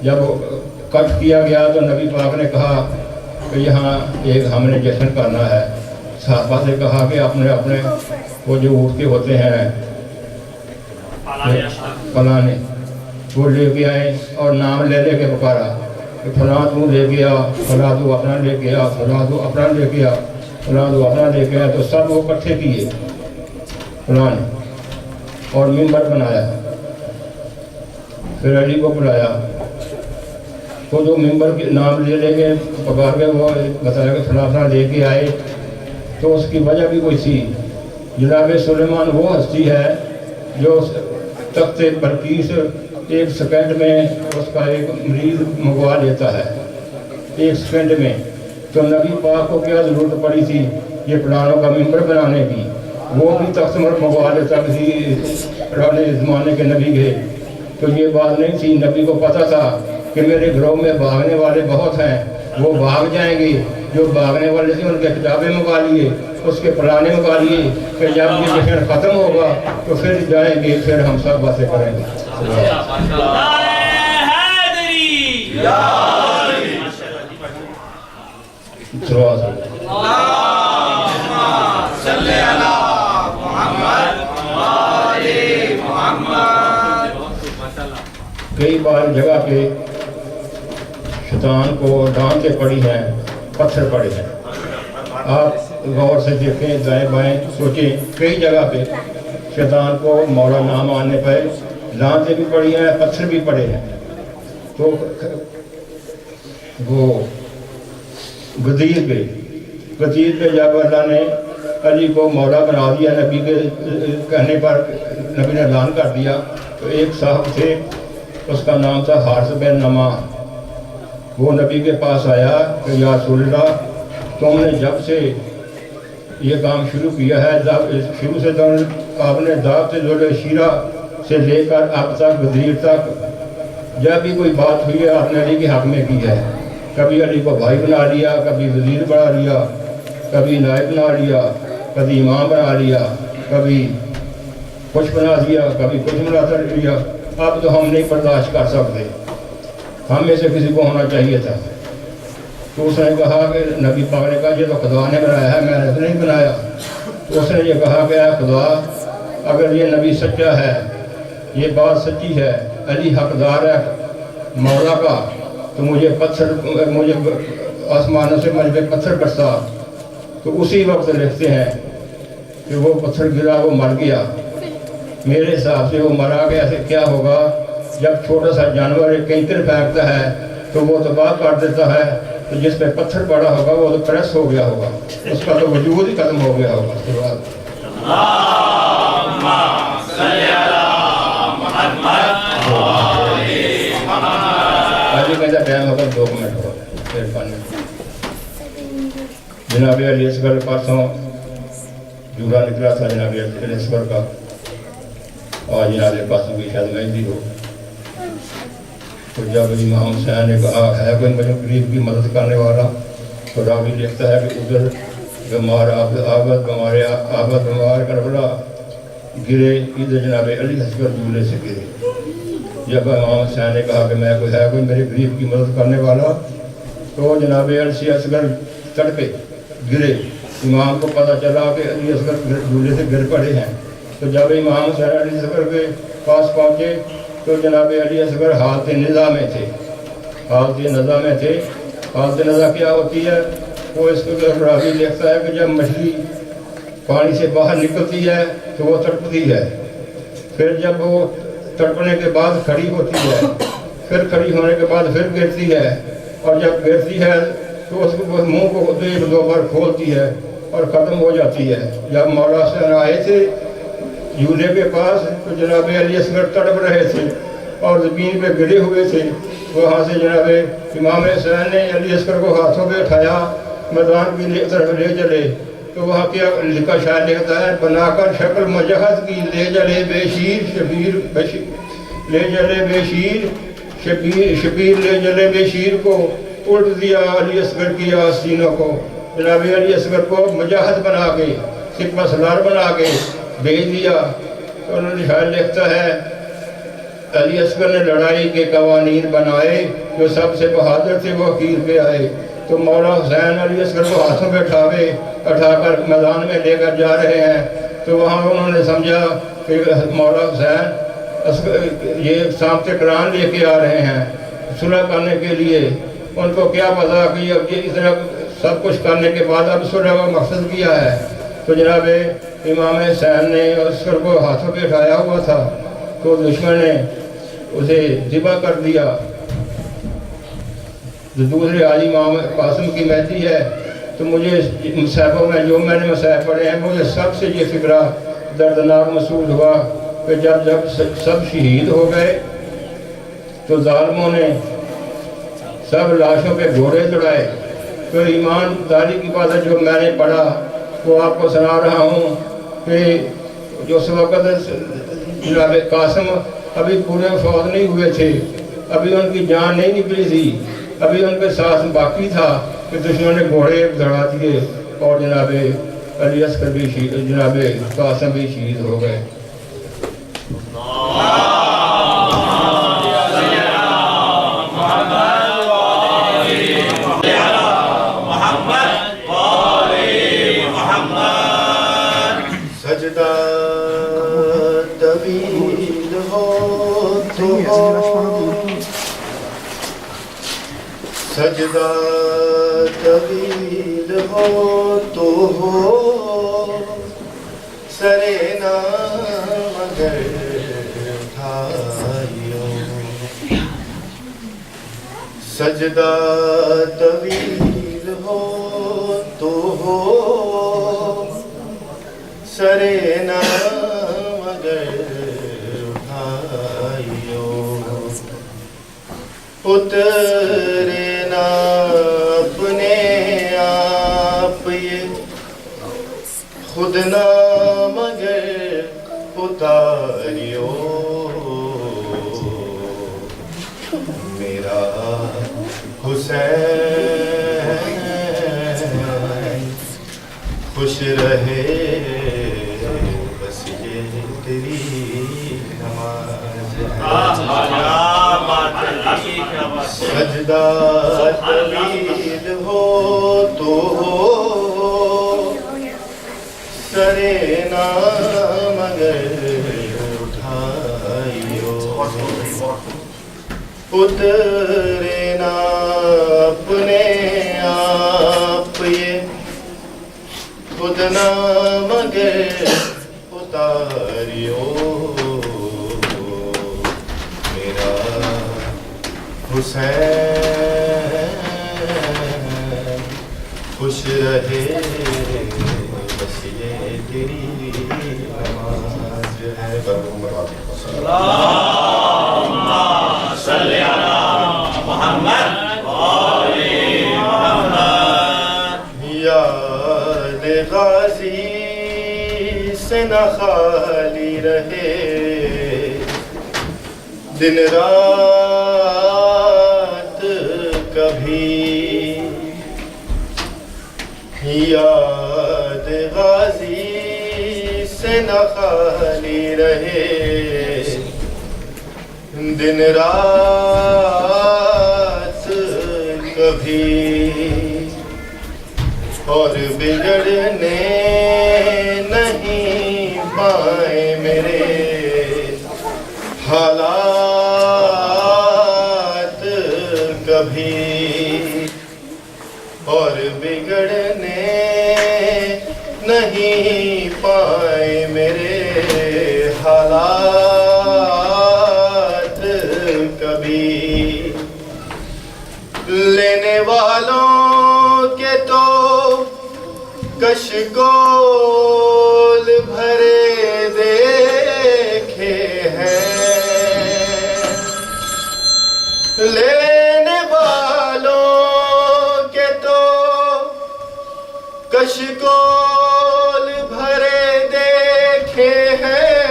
جب کٹ کیا گیا تو نبی پاک نے کہا کہ یہاں ایک ہم نے جشن کرنا ہے. صحابہ سے کہا کہ اپنے وہ جو اونٹ کے ہوتے ہیں پلانے وہ لے کے آئے اور نام لے کے پکارا کہ فلاں تو لے کے آ، فلاں تو اپنا لے کے آ، فلاں تو اپنا لے کے آ، فلاں تو اپنا لے کے آ. تو سب وہ اکٹھے کیے فلاں نے اور ممبر بنایا. پھر علی کو بلایا، وہ جو ممبر کے نام لے کے پکار کے وہ بتایا کہ فلاں فلاں لے کے آئے. تو اس کی وجہ بھی کوئی تھی. جناب سلیمان وہ ہستی ہے جو تخت بلقیس ایک سیکنڈ میں اس کا ایک مریض منگوا لیتا ہے، ایک سیکنڈ میں. تو نبی پاک کو کیا ضرورت پڑی تھی یہ پلانوں کا ممبر بنانے کی؟ وہ بھی تخت منگوا لیتا کسی پرانے زمانے کے نبی کے. تو یہ بات نہیں تھی. نبی کو پتہ تھا کہ میرے گھروں میں بھاگنے والے بہت ہیں، وہ بھاگ جائیں گے. جو بھاگنے والے تھے ان کے کتابیں منگا لیے، اس کے پرانے منگا لیے کہ جب یہ جشن ختم ہوگا تو پھر جائیں گے، پھر ہم سب باتیں کریں گے. کئی بار جگہ پہ شیطان کو ڈانٹیں پڑی ہیں، پتھر پڑے ہیں. آپ غور سے دیکھیں، دائیں بائیں سوچیں، کئی جگہ پہ شیطان کو مولا نہ ماننے پہ لانتیں بھی پڑی ہیں، پتھر بھی پڑے ہیں. تو وہ غدیر پہ جب اللہ نے علی کو مولا بنا دیا، نبی کے کہنے پر نبی نے اعلان کر دیا. تو ایک صاحب تھے، اس کا نام تھا حارث بن نعمان. وہ نبی کے پاس آیا کہ یا رسول اللہ، تم نے جب سے یہ کام شروع کیا ہے، شروع سے تو آپ نے دعوت ذل شیرہ سے لے کر اب تک غدیر تک جب بھی کوئی بات ہوئی ہے آپ نے علی کے حق میں کی ہے. کبھی علی کو بھائی بنا لیا، کبھی وزیر بنا لیا، کبھی نائب بنا لیا، کبھی امام بنا لیا، کبھی کچھ بنا دیا، کبھی کچھ بنا لیا. اب تو ہم نہیں برداشت کر سکتے، ہم میں سے کسی کو ہونا چاہیے تھا. تو اس نے کہا کہ نبی پاک نے کہا یہ تو خدا نے بنایا ہے، میں نے تو نہیں بنایا. تو اس نے یہ کہا کہ اے خدا، اگر یہ نبی سچا ہے، یہ بات سچی ہے، علی حقدار ہے مولا کا، تو مجھے آسمانوں سے مجھ پہ پتھر برسا. تو اسی وقت لکھتے ہیں کہ وہ پتھر گرا، وہ مر گیا. میرے حساب سے وہ مرا گیا. ایسے کیا ہوگا جب چھوٹا سا جانور ایک کینکر پھینکتا ہے تو وہ تباہ کر دیتا ہے، تو جس پہ پتھر پڑا ہوگا وہ تو پریس ہو گیا ہوگا، اس کا تو وجود ہی ختم ہو گیا ہوگا. اس کے بعد آج کا ٹائم ہوگا 2 منٹ ہو. جناب علی اصغر پرسوں جورا نکلا تھا جناب علی اصغر کا، اور جناب قاسم کی شاید مہندی ہو. تو جب امام حسین نے کہا ہے کوئی مجھے غریب کی مدد کرنے والا، تو راوی لکھتا ہے کہ ادھر بیمار عابد بیمار کربلا گرے، ادھر جناب علی اصغر جھولے سے گرے۔ جب امام حسین نے کہا کہ میں کوئی میرے غریب کی مدد کرنے والا، تو جناب علی اصغر تڑپے گرے۔ امام کو پتہ چلا کہ علی اصغر جھولے سے گر پڑے ہیں، تو جب امام حسین علی اصغر کے پاس پہنچے تو جناب علی اصغر حالت نزا میں تھے۔ حالت نزا کیا ہوتی ہے؟ وہ اس کو راوی لکھتا ہے کہ جب مچھلی پانی سے باہر نکلتی ہے تو وہ تڑپتی ہے، پھر جب وہ تڑپنے کے بعد کھڑی ہوتی ہے، پھر کھڑی ہونے کے بعد پھر گرتی ہے، اور جب گرتی ہے تو اس کو منہ کو ایک دو بار کھولتی ہے اور ختم ہو جاتی ہے۔ جب مولا حسین آئے تھے جھولے کے پاس تو جناب علی اصغر تڑپ رہے تھے اور زمین پہ گرے ہوئے تھے۔ وہاں سے جناب امام حسین نے علی اصغر کو ہاتھوں پہ اٹھایا، میدان کی طرف لے چلے، تو وہاں کیا لکھا شاعر لکھتا ہے، بنا کر شکل مجہد کی لے چلے بے شیر شبیر لے چلے بے شیر شبیر لے چلے بے شیر کو، الٹ دیا علی اصغر کی آستینوں کو۔ جناب علی اصغر کو مجاہد بنا کے سپہ سالار بنا کے بھیج دیا۔ تو انہوں نے شاعر لکھتا ہے، علی اصغر نے لڑائی کے قوانین بنائے، جو سب سے بہادر تھے وہ حقیر پہ آئے۔ تو مولا حسین علی اصغر کو ہاتھوں پہ اٹھا کر میدان میں لے کر جا رہے ہیں، تو وہاں انہوں نے سمجھا کہ مولا حسین یہ سامت قرآن لے کے آ رہے ہیں صلح کرنے کے لیے۔ ان کو کیا پتا کہ اب یہ اتنا سب کچھ کرنے کے بعد اب صلح کا مقصد کیا ہے۔ تو جناب امام حسین نے اصغر کو ہاتھوں پہ اٹھایا ہوا تھا، تو دشمن نے اسے ذبح کر دیا۔ جو دوسرے آج امام قاسم کی مہدی ہے، تو مجھے مصحفوں میں جو میں نے مصحف پڑھے ہیں، مجھے سب سے یہ فکرہ دردناک محسوس ہوا کہ جب سب شہید ہو گئے تو ظالموں نے سب لاشوں پہ گھوڑے چڑھائے۔ تو ایمانداری کی بات ہے جو میں نے پڑھا وہ آپ کو سنا رہا ہوں کہ جو اس وقت جناب قاسم ابھی پورے فوت نہیں ہوئے تھے، ابھی ان کی جان نہیں نکلی تھی، ابھی ان کے ساتھ باقی تھا کہ دشمن نے گھوڑے دڑا دیے اور جناب علی اصغر بھی جناب قاسم بھی شہید ہو گئے۔ سجدہ طویل ہو تو سجدہ طویل ہو تو ہو، سرے نہ مگر اٹھائیو۔ سجدہ طویل ہو تو ہو، سرے نہ مگر اٹھائیو۔ اترے نہ اپنے آپ یہ خود نہ مگر اتاریو۔ میرا حسین خوش رہے بس یہ تیری نماز ہے۔ سجدہ طویل ہو تو ہو، سرے نہ مگر اٹھائیو۔ اترے نہ اپنے آپ یہ خود نہ مگر اتاریو۔ میرا حسین خوش رہے بس یہ تیری نماز ہے۔ اللہم صلی علی محمد وآل محمد۔ یاد غازی سے نہ خالی رہے، دن رات یاد غازی سے نہ خالی رہے دن رات کبھی، اور بگڑنے نہیں پائے میرے حالات کبھی، اور بگڑنے نہیں پائے میرے حالات کبھی۔ لینے والوں کے تو کشکول بھرے دیکھے ہیں، لینے والوں کے تو کشکول بھرے دیکھے ہیں،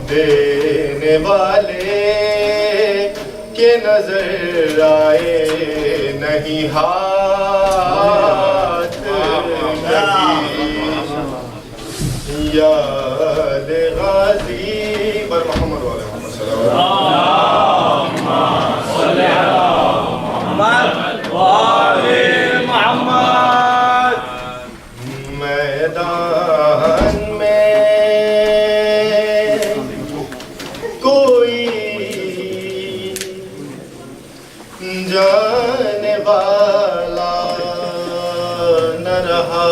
دینے والے کے نظر آئے نہیں ہاتھ کبھی۔ یاد غازی پر محمد والے محمد صلی اللہ علیہ محمد میدان میں کوئی جانے والا نہ رہا،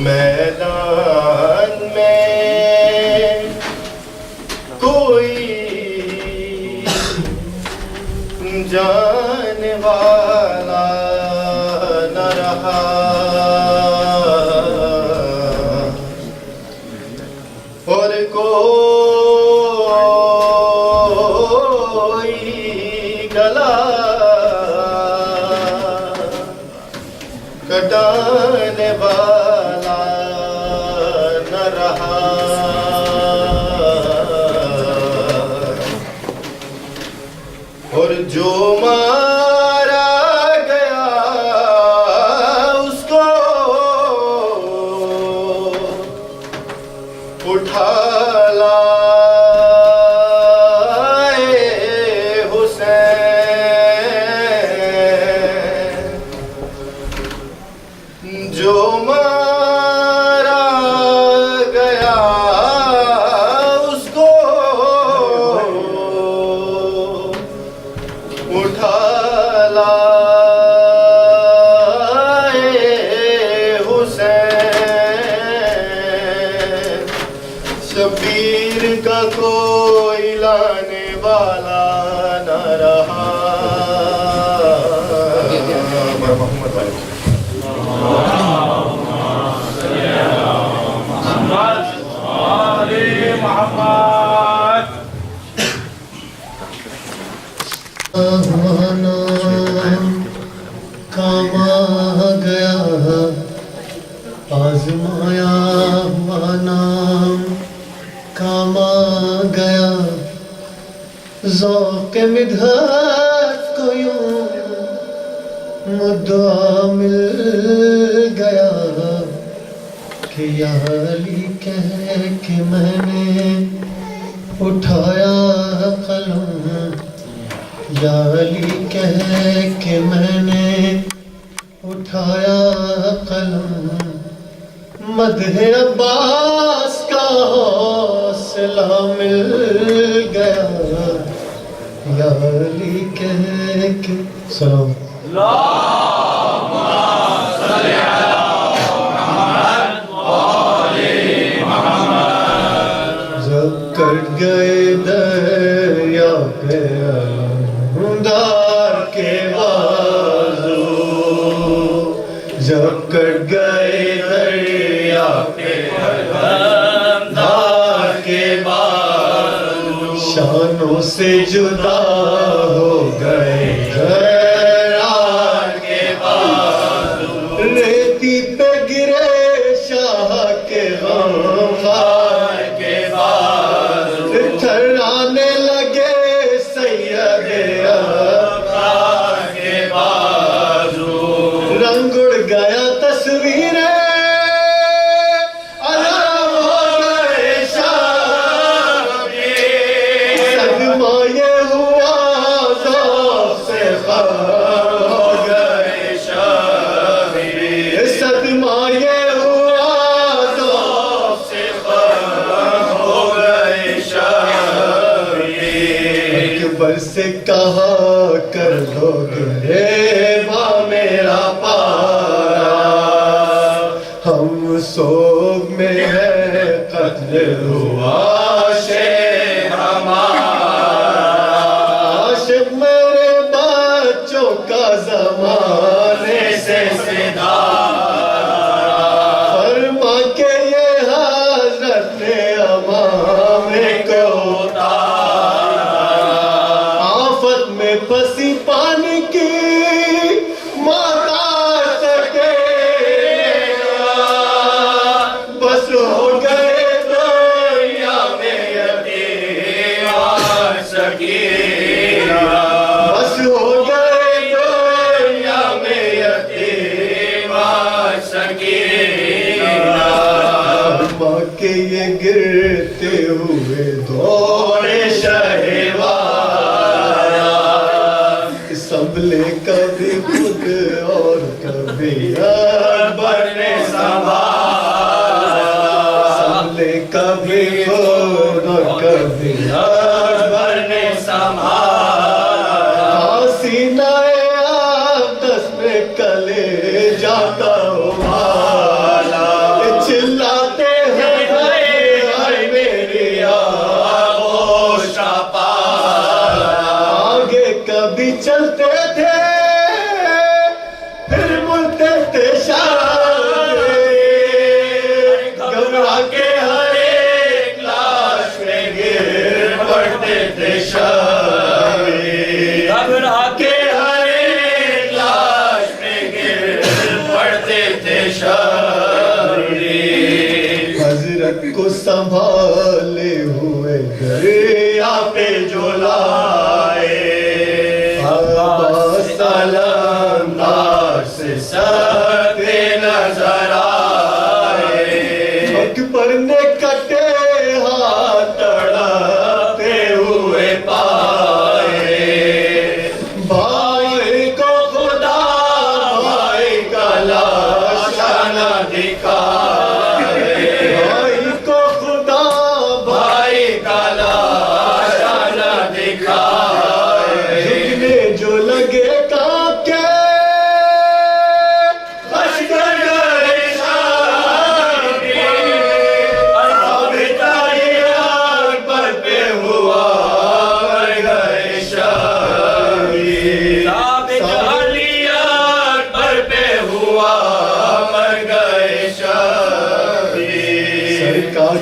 میدان میں کوئی جانے والا نہ رہا، اور کوئی گلا کٹانے والا نہ رہا، اور جو مارا گیا اس کو اٹھا لائے حسین، جو مارا گیا اس کو اٹھا لائے حسین، شبیر کا کوئی لانے والا نہ رہا۔ محمد کام آ گیا آزمایا ہوا نام، کام آ گیا ذوق مدحت کو یوں مدعا مل گیا کہ یا علی کہہ کے میں نے اٹھایا قلم، یا علی کہہ کے میں نے اٹھایا قلم، مدح عباس کا حوصلہ مل گیا، یا علی کہہ کے سلام جب کٹ گئے دریا پہ علمدار کے بازو، جب کٹ گئے دریا پہ علمدار کے بازو، شانوں سے جدا ہو گئے حیران کے بازو، ریتی پہ گرے شاہ کے غمخوار کے بازو، تھرانے لگے بازو رنگ اڑ گیا تصویر سے کہا کر لو گریبا میرا پارا ہم سوگ میں ہے قتل ہوا شیر ہمارا عاشق میرے بچوں کا زمانے سے صدا فرما کے یہ حضرت نے امام کو پسی پانی کی ماتا سکے بس ہو گئے دنیا میں یتیم سکینہ بس ہو گئے دنیا میں یتیم سکینہ ماں کے یہ گرتے ہوئے دوڑے شہوار سنبھلے کبھی خود اور کبھی اکبر نے سنبھالا سنبھلے کبھی خود اور کبھی اکبر نے سنبھالا سینہ اقدس میں کلے جاتا والا چلاتے ہیں ہائے میری آغوش پالا آگے کبھی چلتے تھے پھر ملتے تھے شاہدے گھبرا کے ہر ایک لاش میں گر پڑتے تھے شاہدے گھبرا کے ہر ایک لاش میں گر پڑتے تھے شاہدے حضرت کو سنبھالے ہوئے دریا پہ جو لائے سلام سے سکتے نظر آئے اکبر نے کٹے ہاتھ تڑپتے ہوئے پائے بھائی کو خدا بھائی کا لاشا نہ دکھائے بھائی کو خدا بھائی کا لاشا نہ دکھائے جھکنے جو لگے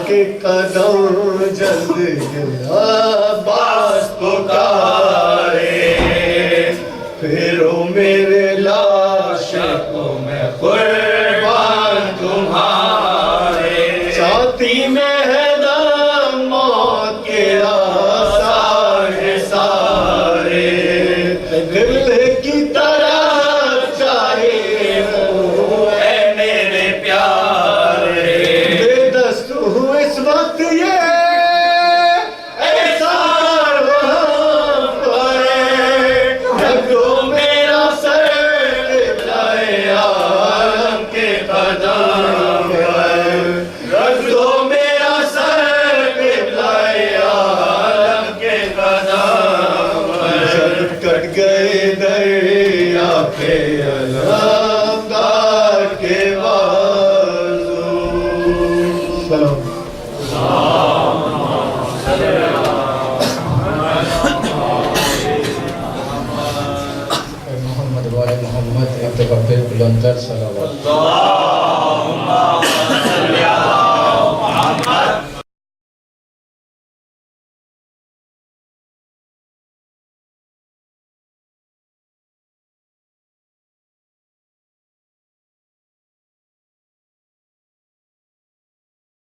کے قدم جلد گیا باس پکارے پھرو میرے لاش کو میں قربان تمہارے چھاتی میں ہے دم موت کے آثار ہے سارے دل کی طرح چاہے ہوں اے میرے پیارے اس وقت یہ احسان ہم پائے رکھو میرا سر قبلۂ عالم کے قدم پر رکھ دو میرا سر قبلۂ عالم کے قدم پر جب کٹ گئے دریا پہ علمدار کے بازو سلام محمد والے محمد ایک دفعہ پھر بلندر صلوات